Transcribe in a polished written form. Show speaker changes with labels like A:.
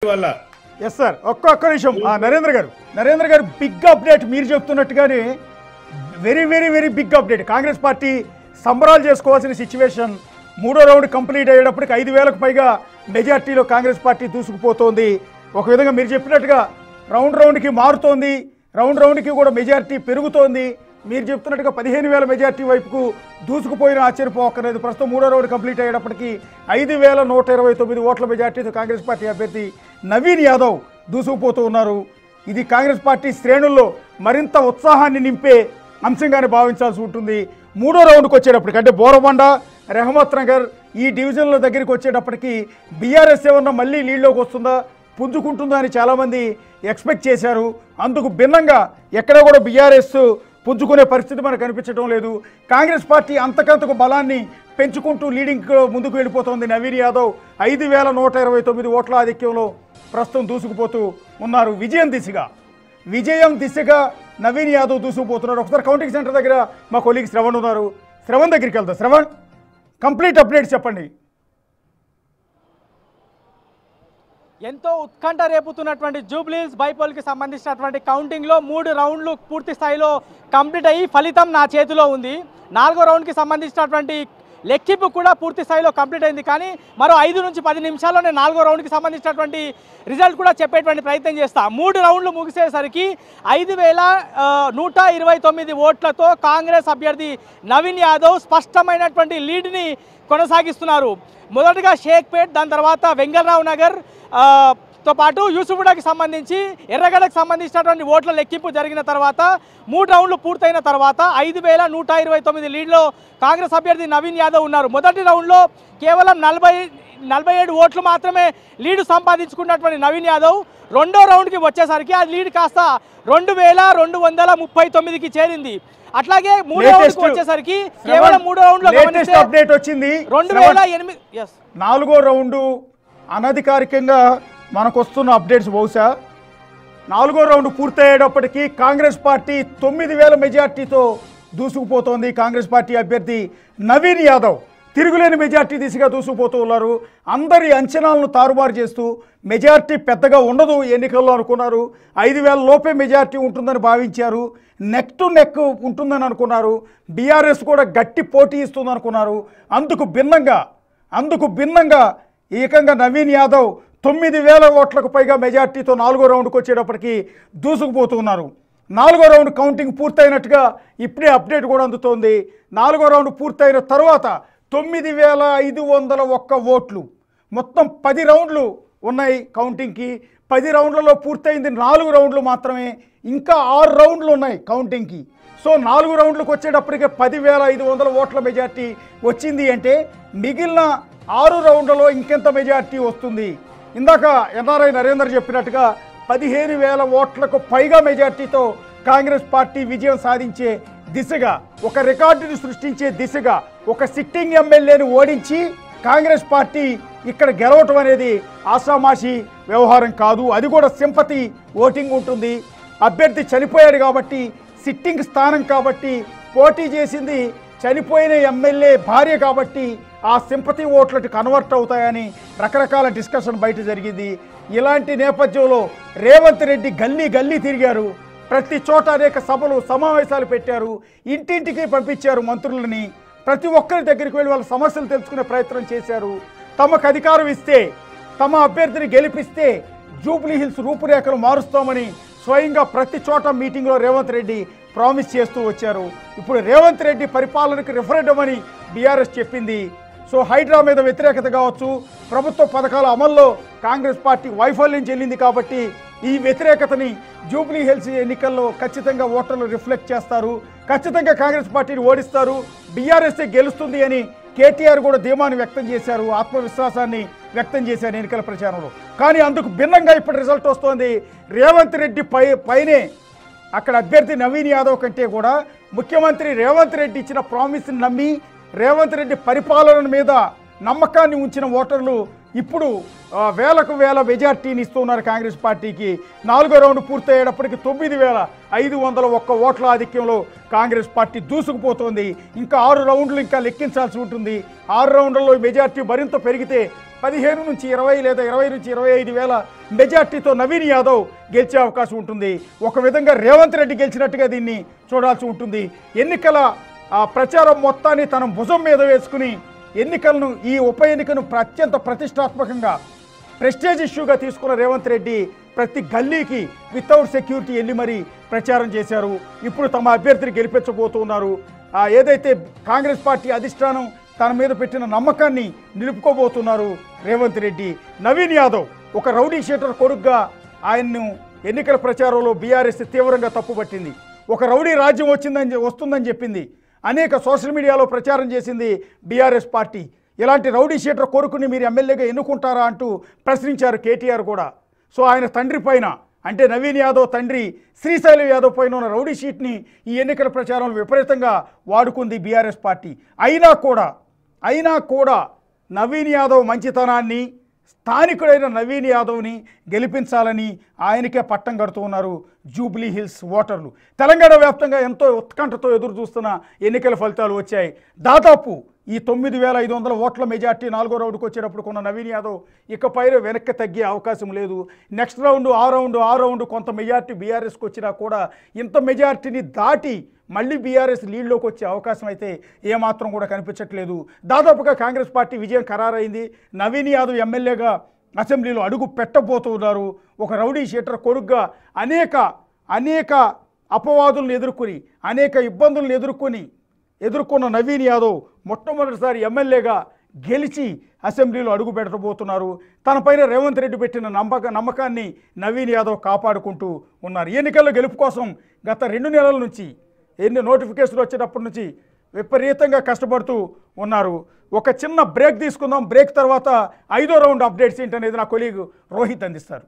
A: Yes sir ఒక్క నిమిషం నరేంద్ర గారు బిగ్ అప్డేట్ మీరు చెప్తున్నట్టుగానే very very very big update. Congress party సంబరాలు చేసుకోవాల్సిన సిచ్యువేషన్. మూడో రౌండ్ కంప్లీట్ అయ్యేటప్పటికి 5,000కు పైగా మెజార్టీలో కాంగ్రెస్ పార్టీ దూసుకుపోతోంది. ఒక విధంగా మీరు చెప్పినట్టుగా రౌండ్కి మారుతోంది, రౌండ్కి కూడా మెజార్టీ పెరుగుతోంది. మీరు చెప్తున్నట్టుగా 15,000 మెజార్టీ వైపుకు దూసుకుపోయిన ఆశ్చర్యపోకలేదు. ప్రస్తుతం మూడో రౌండ్ కంప్లీట్ అయ్యేటప్పటికి 5,129 ఓట్ల మెజార్టీతో కాంగ్రెస్ పార్టీ అభ్యర్థి నవీన్ యాదవ్ దూసుకుపోతూ ఉన్నారు. ఇది కాంగ్రెస్ పార్టీ శ్రేణుల్లో మరింత ఉత్సాహాన్ని నింపే అంశంగానే భావించాల్సి ఉంటుంది. మూడో రౌండ్కి వచ్చేటప్పటికి అంటే బోరబండ, రెహమత్ నగర్ ఈ డివిజన్ల దగ్గరికి వచ్చేటప్పటికి బీఆర్ఎస్ ఏమన్నా మళ్ళీ లీడ్లోకి వస్తుందా, పుంజుకుంటుందా అని చాలామంది ఎక్స్పెక్ట్ చేశారు. అందుకు భిన్నంగా ఎక్కడ కూడా బీఆర్ఎస్ పుంజుకునే పరిస్థితి మనకు కనిపించడం లేదు. కాంగ్రెస్ పార్టీ అంతకంతకు బలాన్ని పెంచుకుంటూ లీడింగ్ ముందుకు వెళ్ళిపోతోంది. నవీన్ యాదవ్ 5,129 ఓట్ల ఆధిక్యంలో ప్రస్తుతం దూసుకుపోతూ ఉన్నారు. విజయం దిశగా నవీన్ యాదవ్ దూసుకుపోతున్నారు. ఒకసారి కౌంటింగ్ సెంటర్ దగ్గర మా కొలీగ్ శ్రవణ్ ఉన్నారు. శ్రవణ్ దగ్గరికి వెళ్తాం. శ్రవణ్, కంప్లీట్ అప్డేట్స్ చెప్పండి.
B: ఎంతో ఉత్కంఠ రేపుతున్నటువంటి జూబ్లీహిల్స్ బైపోల్కి సంబంధించినటువంటి కౌంటింగ్లో 3 రౌండ్లు పూర్తి స్థాయిలో కంప్లీట్ అయ్యి ఫలితం నా చేతిలో ఉంది. 4వ రౌండ్కి సంబంధించినటువంటి లెక్కింపు కూడా పూర్తి స్థాయిలో కంప్లీట్ అయింది. కానీ మరో 5 నుంచి 10 నిమిషాల్లో నేను 4వ రౌండ్కి సంబంధించినటువంటి రిజల్ట్ కూడా చెప్పేటువంటి ప్రయత్నం చేస్తా. 3 రౌండ్లు ముగిసేసరికి 5,129 ఓట్లతో కాంగ్రెస్ అభ్యర్థి నవీన్ యాదవ్ స్పష్టమైనటువంటి లీడ్ని కొనసాగిస్తున్నారు. మొదటగా షేక్పేట్, దాని తర్వాత వెంగళరావు నగర్ తో పాటు యూసుఫ్గూడకి సంబంధించి ఎర్రగడ్డకు సంబంధించినటువంటి ఓట్ల లెక్కింపు జరిగిన తర్వాత 3 రౌండ్లు పూర్తయిన తర్వాత 5,129 లీడ్లో కాంగ్రెస్ అభ్యర్థి నవీన్ యాదవ్ ఉన్నారు. మొదటి రౌండ్లో కేవలం 47 ఓట్లు మాత్రమే లీడు సంపాదించుకున్నటువంటి నవీన్ యాదవ్ రెండో రౌండ్కి వచ్చేసరికి ఆ లీడ్ కాస్త 2,239కి చేరింది. అట్లాగే మూడో రౌండ్కి వచ్చేసరికి కేవలం 3 రౌండ్లో
A: అప్డేట్ వచ్చింది.
B: 2008
A: 4వ రౌండ్ అనధికారికంగా మనకు వస్తున్న అప్డేట్స్ బహుశా 4వ రౌండ్ పూర్తయ్యేటప్పటికీ కాంగ్రెస్ పార్టీ 9,000 మెజార్టీతో దూసుకుపోతోంది. కాంగ్రెస్ పార్టీ అభ్యర్థి నవీన్ యాదవ్ తిరుగులేని మెజార్టీ దిశగా దూసుకుపోతూ ఉన్నారు. అందరి అంచనాలను తారుమారు చేస్తూ మెజార్టీ పెద్దగా ఉండదు ఎన్నికల్లో అనుకున్నారు. 5,000 లోపే మెజార్టీ ఉంటుందని భావించారు. నెక్ టు నెక్ ఉంటుందని అనుకున్నారు. బీఆర్ఎస్ కూడా గట్టి పోటీ ఇస్తుంది అనుకున్నారు. అందుకు భిన్నంగా ఏకంగా నవీన్ యాదవ్ 9,000 ఓట్లకు పైగా మెజార్టీతో 4వ రౌండ్కి వచ్చేటప్పటికి దూసుకుపోతున్నారు. 4వ రౌండ్ కౌంటింగ్ పూర్తయినట్టుగా ఇప్పుడే అప్డేట్ కూడా అందుతోంది. 4వ రౌండ్ పూర్తయిన తర్వాత 9,501 ఓట్లు. మొత్తం 10 రౌండ్లు ఉన్నాయి కౌంటింగ్కి. 10 రౌండ్లలో పూర్తయింది 4 రౌండ్లు మాత్రమే. ఇంకా 6 రౌండ్లు ఉన్నాయి కౌంటింగ్కి. సో 4 రౌండ్లకు వచ్చేటప్పటికే 10,500 ఓట్ల మెజార్టీ వచ్చింది అంటే మిగిలిన 6 రౌండ్లలో ఇంకెంత మెజార్టీ వస్తుంది? ఇందాక ఎన్ఆర్ఐ నరేందర్ చెప్పినట్టుగా 15,000 ఓట్లకు పైగా మెజార్టీతో కాంగ్రెస్ పార్టీ విజయం సాధించే దిశగా, ఒక రికార్డుని సృష్టించే దిశగా, ఒక సిట్టింగ్ ఎమ్మెల్యేని ఓడించి కాంగ్రెస్ పార్టీ ఇక్కడ గెలవటం అనేది ఆషామాషి వ్యవహారం కాదు. అది కూడా సింపతి ఓటింగ్ ఉంటుంది. అభ్యర్థి చనిపోయాడు కాబట్టి, సిట్టింగ్ స్థానం కాబట్టి, పోటీ చేసింది చనిపోయిన ఎమ్మెల్యే భార్య కాబట్టి ఆ సింపతి ఓట్లకి కన్వర్ట్ అవుతాయని రకరకాల డిస్కషన్ బయట జరిగింది. ఇలాంటి నేపథ్యంలో రేవంత్ రెడ్డి గల్లీ తిరిగారు. ప్రతి చోట అనేక సభలు సమావేశాలు పెట్టారు. ఇంటింటికి పంపించారు మంత్రులని. ప్రతి ఒక్కరి దగ్గరికి వెళ్ళి వాళ్ళ సమస్యలు తెలుసుకునే ప్రయత్నం చేశారు. తమకు అధికారం ఇస్తే, తమ అభ్యర్థిని గెలిపిస్తే జూబ్లీహిల్స్ రూపురేఖలు మారుస్తామని స్వయంగా ప్రతి చోట మీటింగ్లో రేవంత్ రెడ్డి ప్రామిస్ చేస్తూ వచ్చారు. ఇప్పుడు రేవంత్ రెడ్డి పరిపాలనకు రిఫరెండం అని బీఆర్ఎస్ చెప్పింది. సో హైడ్రా మీద వ్యతిరేకత కావచ్చు, ప్రభుత్వ పథకాల అమల్లో కాంగ్రెస్ పార్టీ వైఫల్యం చెల్లింది కాబట్టి ఈ వ్యతిరేకతని జూబ్లీహిల్స్ ఎన్నికల్లో ఖచ్చితంగా ఓటర్లు రిఫ్లెక్ట్ చేస్తారు. ఖచ్చితంగా కాంగ్రెస్ పార్టీని ఓడిస్తారు, బీఆర్ఎస్ఏ గెలుస్తుంది అని కేటీఆర్ కూడా ధీమాన్ని వ్యక్తం చేశారు, ఆత్మవిశ్వాసాన్ని వ్యక్తం చేశారు ఎన్నికల ప్రచారంలో. కానీ అందుకు భిన్నంగా ఇప్పుడు రిజల్ట్ వస్తోంది. రేవంత్ రెడ్డి పైనే అక్కడ అభ్యర్థి నవీన్ యాదవ్ కంటే కూడా ముఖ్యమంత్రి రేవంత్ రెడ్డి ఇచ్చిన ప్రామిస్ని నమ్మి రేవంత్ రెడ్డి పరిపాలన మీద నమ్మకాన్ని ఉంచిన ఓటర్లు ఇప్పుడు వేలకు వేల మెజార్టీని ఇస్తున్నారు కాంగ్రెస్ పార్టీకి. 4వ రౌండ్ పూర్తయ్యేటప్పటికి 9,501 ఓట్ల ఆధిక్యంలో కాంగ్రెస్ పార్టీ దూసుకుపోతోంది. ఇంకా 6 రౌండ్లు ఇంకా లెక్కించాల్సి ఉంటుంది. 6 రౌండ్లలో మెజార్టీ మరింత పెరిగితే 15 నుంచి 20 లేదా 20 నుంచి 25 వేల మెజార్టీతో నవీన్ యాదవ్ గెలిచే అవకాశం ఉంటుంది. ఒక విధంగా రేవంత్ రెడ్డి గెలిచినట్టుగా దీన్ని చూడాల్సి ఉంటుంది. ఎన్నికల ప్రచారం మొత్తాన్ని తన భుజం మీద వేసుకుని ఎన్నికలను ఈ ఉప ఎన్నికను అత్యంత ప్రతిష్టాత్మకంగా ప్రెస్టేజ్ ఇష్యూగా తీసుకున్న రేవంత్ రెడ్డి ప్రతి గల్లీకి వితౌట్ సెక్యూరిటీ వెళ్ళి మరీ ప్రచారం చేశారు. ఇప్పుడు తమ అభ్యర్థిని గెలిపించబోతున్నారు. ఏదైతే కాంగ్రెస్ పార్టీ అధిష్టానం తన మీద పెట్టిన నమ్మకాన్ని నిలుపుకోబోతున్నారు రేవంత్ రెడ్డి. నవీన్ యాదవ్ ఒక రౌడీ షీటర్ కొడుకుగా ఆయన్ను ఎన్నికల ప్రచారంలో బీఆర్ఎస్ తీవ్రంగా తప్పుపట్టింది. ఒక రౌడీ రాజ్యం వస్తుందని చెప్పింది. అనేక సోషల్ మీడియాలో ప్రచారం చేసింది బీఆర్ఎస్ పార్టీ. ఇలాంటి రౌడీ షీటర్ కొడుకుని మీరు ఎమ్మెల్యేగా ఎన్నుకుంటారా అంటూ ప్రశ్నించారు కేటీఆర్ కూడా. సో ఆయన తండ్రి పైన అంటే నవీన్ యాదవ్ తండ్రి శ్రీశైలం యాదవ్ పైన ఉన్న రౌడీ షీట్ని ఈ ఎన్నికల ప్రచారంలో విపరీతంగా వాడుకుంది బీఆర్ఎస్ పార్టీ. అయినా కూడా నవీన్ యాదవ్ మంచితనాన్ని స్థానికుడైన నవీన్ యాదవ్ని గెలిపించాలని ఆయనకే పట్టం కడుతూ ఉన్నారు జూబ్లీ హిల్స్ ఓటర్లు. తెలంగాణ వ్యాప్తంగా ఎంతో ఉత్కంఠతో ఎదురు చూస్తున్న ఎన్నికల ఫలితాలు వచ్చాయి. దాదాపు ఈ 9,500 ఓట్ల మెజార్టీ 4వ రౌండ్కి వచ్చేటప్పుడు కొన్న నవీన్ యాదవ్ ఇకపై వెనక్కి తగ్గే అవకాశం లేదు. నెక్స్ట్ రౌండ్ ఆ రౌండ్ కొంత మెజార్టీ బీఆర్ఎస్కి వచ్చినా కూడా ఇంత మెజార్టీని దాటి మళ్ళీ బీఆర్ఎస్ లీడ్లోకి వచ్చే అవకాశం అయితే ఏమాత్రం కూడా కనిపించట్లేదు. దాదాపుగా కాంగ్రెస్ పార్టీ విజయం ఖరారైంది. నవీన్ యాదవ్ ఎమ్మెల్యేగా అసెంబ్లీలో అడుగు పెట్టబోతున్నారు. ఒక రౌడీ షీటర్ కొడుగ్గా అనేక అపవాదులను ఎదుర్కొని అనేక ఇబ్బందులను ఎదుర్కొన్న నవీన్ యాదవ్ మొట్టమొదటిసారి ఎమ్మెల్యేగా గెలిచి అసెంబ్లీలో అడుగు పెట్టబోతున్నారు. తనపైన రేవంత్ రెడ్డి పెట్టిన నమ్మకాన్ని నవీన్ యాదవ్ కాపాడుకుంటూ ఉన్నారు. ఎన్నికల్లో గెలుపు కోసం గత 2 నెలల నుంచి ఎన్ని నోటిఫికేషన్లు వచ్చేటప్పటి నుంచి విపరీతంగా కష్టపడుతూ ఉన్నారు. ఒక చిన్న బ్రేక్ తీసుకుందాం. బ్రేక్ తర్వాత 5వ రౌండ్ అప్డేట్స్ ఏంటనేది నా కొలీగ్ రోహిత్ అందిస్తారు.